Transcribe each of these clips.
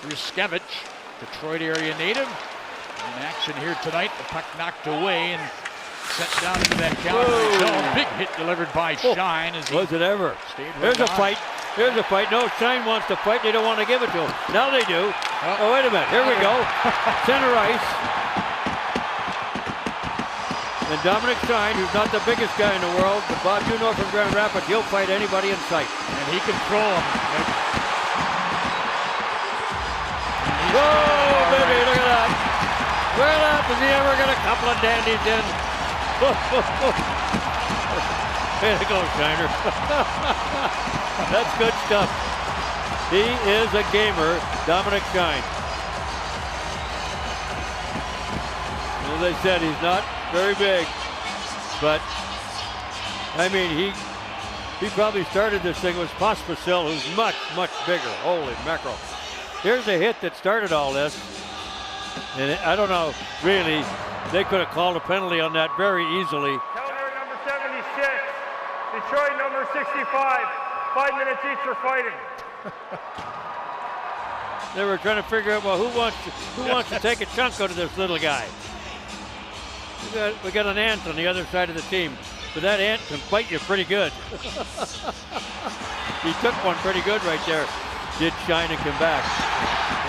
Ruskevich, Detroit area native. In action here tonight, the puck knocked away and sent down into that counter zone. Big hit delivered by Shine. As was it ever? There's a fight. There's a fight. No, Shine wants to fight. They don't want to give it to him. Now they do. Oh, wait a minute. Here we go. Center ice. And Dominic Shine, who's not the biggest guy in the world, but Bob Juno from Grand Rapids, he'll fight anybody in sight. And he can throw him. Whoa, baby, look at that. Look at that. Does he ever get a couple of dandies in? There you go, Shiner. That's good stuff. He is a gamer, Dominic Shine. As I said, he's not very big, but I mean, he probably started this thing with Pospisil, who's much, much bigger. Holy mackerel. Here's a hit that started all this. And I don't know, really, they could have called a penalty on that very easily. Counter number 76, Detroit number 65. 5 minutes each for fighting. They were trying to figure out, well, who wants to take a chunk out of this little guy? We got an ant on the other side of the team, but that ant can fight you pretty good. He took one pretty good right there. Did Shine and come back.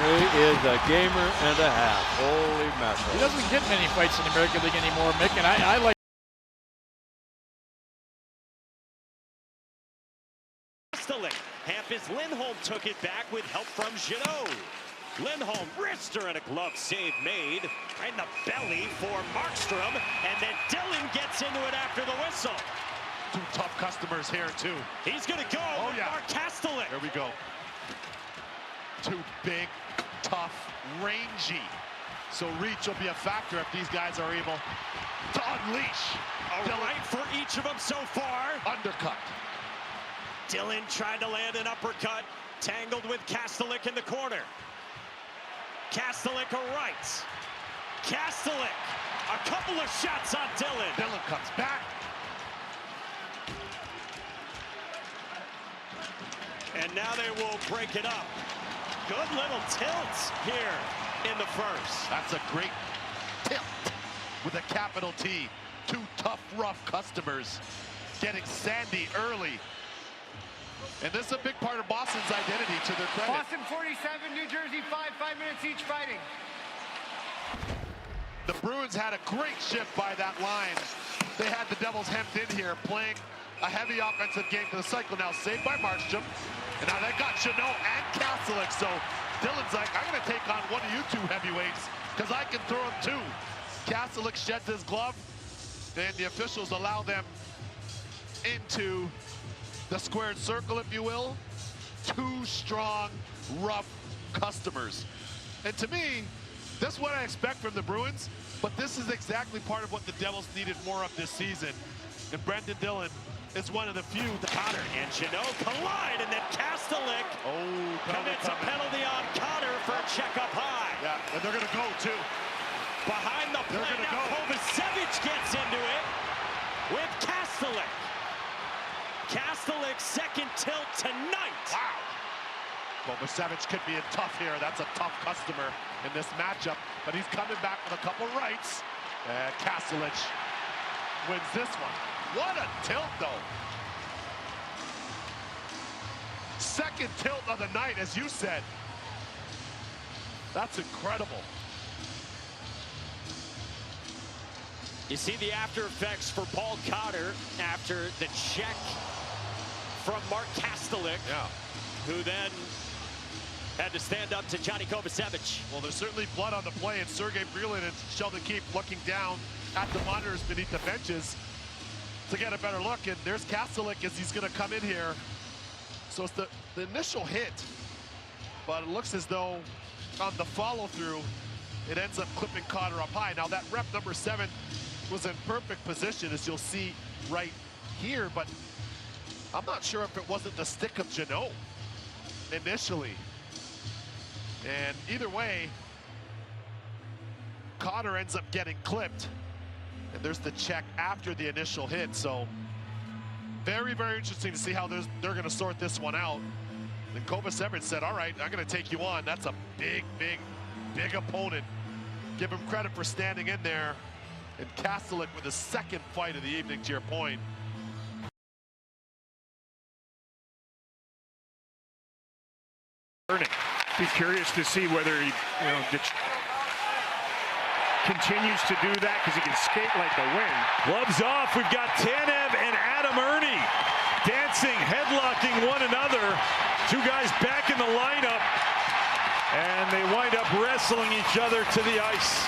He is a gamer and a half. Holy mackerel. He doesn't get many fights in the American League anymore, Mick, and I like Hampus Lindholm took it back with help from Jeannot. Lindholm, wrister, and a glove save made. Right in the belly for Markstrom, and then Dillon gets into it after the whistle. Two tough customers here, too. He's going to go. Oh, yeah. Mark Kastelik. There we go. Two big, tough, rangy. So reach will be a factor if these guys are able to unleash. A right for each of them so far. Undercut. Dillon tried to land an uppercut, tangled with Kastelik in the corner. Kastelik a right. Kastelik, a couple of shots on Dillon. Dillon comes back. And now they will break it up. Good little tilt here in the first. That's a great tilt with a capital T. Two tough, rough customers getting sandy early. And this is a big part of Boston's identity, to their credit. Boston 47, New Jersey 5. 5 minutes each fighting. The Bruins had a great shift by that line. They had the Devils hemmed in here, playing a heavy offensive game for the cycle. Now saved by Markstrom. And now they got Jeannot and Kastelik. So Dillon's like, I'm going to take on one of you two heavyweights because I can throw him too. Kastelik sheds his glove, and the officials allow them into the squared circle, if you will. Two strong, rough customers. And to me, this is what I expect from the Bruins, but this is exactly part of what the Devils needed more of this season. And Brendan Dillon is one of the few. Cotter and Jeannot collide, and then Kastelik commits a penalty on Cotter for a check up high. Yeah, and they're going to go, too. Behind the play, now Kovacevic gets into it with Kastelik. Kastelik's second tilt tonight. Wow. Kovacevic could be in tough here. That's a tough customer in this matchup, but he's coming back with a couple rights. And Kastelik wins this one. What a tilt, though. Second tilt of the night, as you said. That's incredible. You see the after effects for Paul Cotter after the check from Mark Kastelik, who then had to stand up to Johnny Kovacevic. Well, there's certainly blood on the play, and Sergei Brylin and Sheldon Keefe looking down at the monitors beneath the benches to get a better look. And there's Kastelik as he's going to come in here. So it's the initial hit, but it looks as though on the follow-through, it ends up clipping Cotter up high. Now that rep number 7 was in perfect position, as you'll see right here, but I'm not sure if it wasn't the stick of Jeannot initially. And either way, Cotter ends up getting clipped. And there's the check after the initial hit. So very, very interesting to see how they're going to sort this one out. And Kovacevic said, all right, I'm going to take you on. That's a big, big, big opponent. Give him credit for standing in there. And Kastelik with the second fight of the evening, to your point. Be curious to see whether he, continues to do that because he can skate like the wind. Gloves off. We've got Tanev and Adam Ernie dancing, headlocking one another. Two guys back in the lineup, and they wind up wrestling each other to the ice.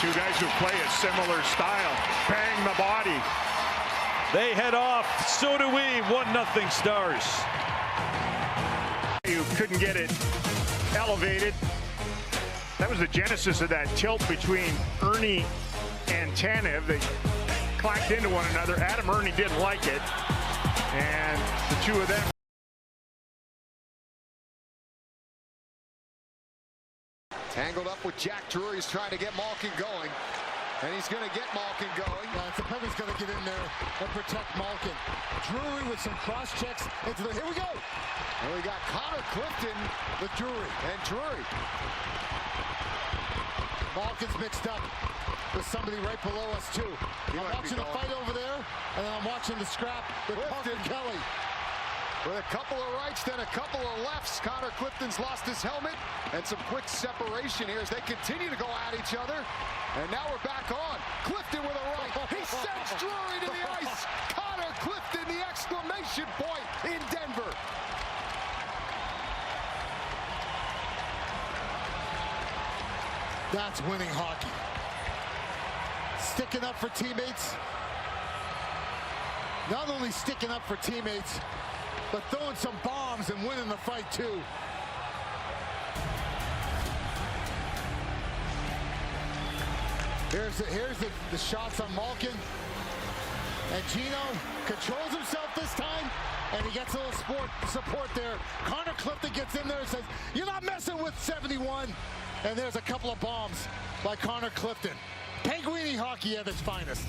Two guys who play a similar style. Bang the body. They head off. So do we. 1-0 Stars. You couldn't get it elevated. That was the genesis of that tilt between Ernie and Tanev. They clacked into one another. Adam Ernie didn't like it, and the two of them. Tangled up with Jack Drury. He's trying to get Malkin going, and he's going to get Malkin going. Sapeva's going to get in there and protect Malkin. Drury with some cross checks into the. Here we go. And we got Connor Clifton With Drury. and Drury. Malkin's mixed up with somebody right below us too. I'm watching the fight over there, and then I'm watching the scrap with Clifton Kelly. With a couple of rights, then a couple of lefts. Connor Clifton's lost his helmet, and some quick separation here as they continue to go at each other. And now we're back on. Clifton with a right. He sends Drury to the ice. Connor Clifton, the exclamation point in Denver. That's winning hockey. Sticking up for teammates. Not only sticking up for teammates, but throwing some bombs and winning the fight too. Here's the shots on Malkin. And Gino controls himself this time, and he gets a little support there. Connor Clifton gets in there and says, "You're not messing with 71." And there's a couple of bombs by Connor Clifton. Penguini hockey at its finest.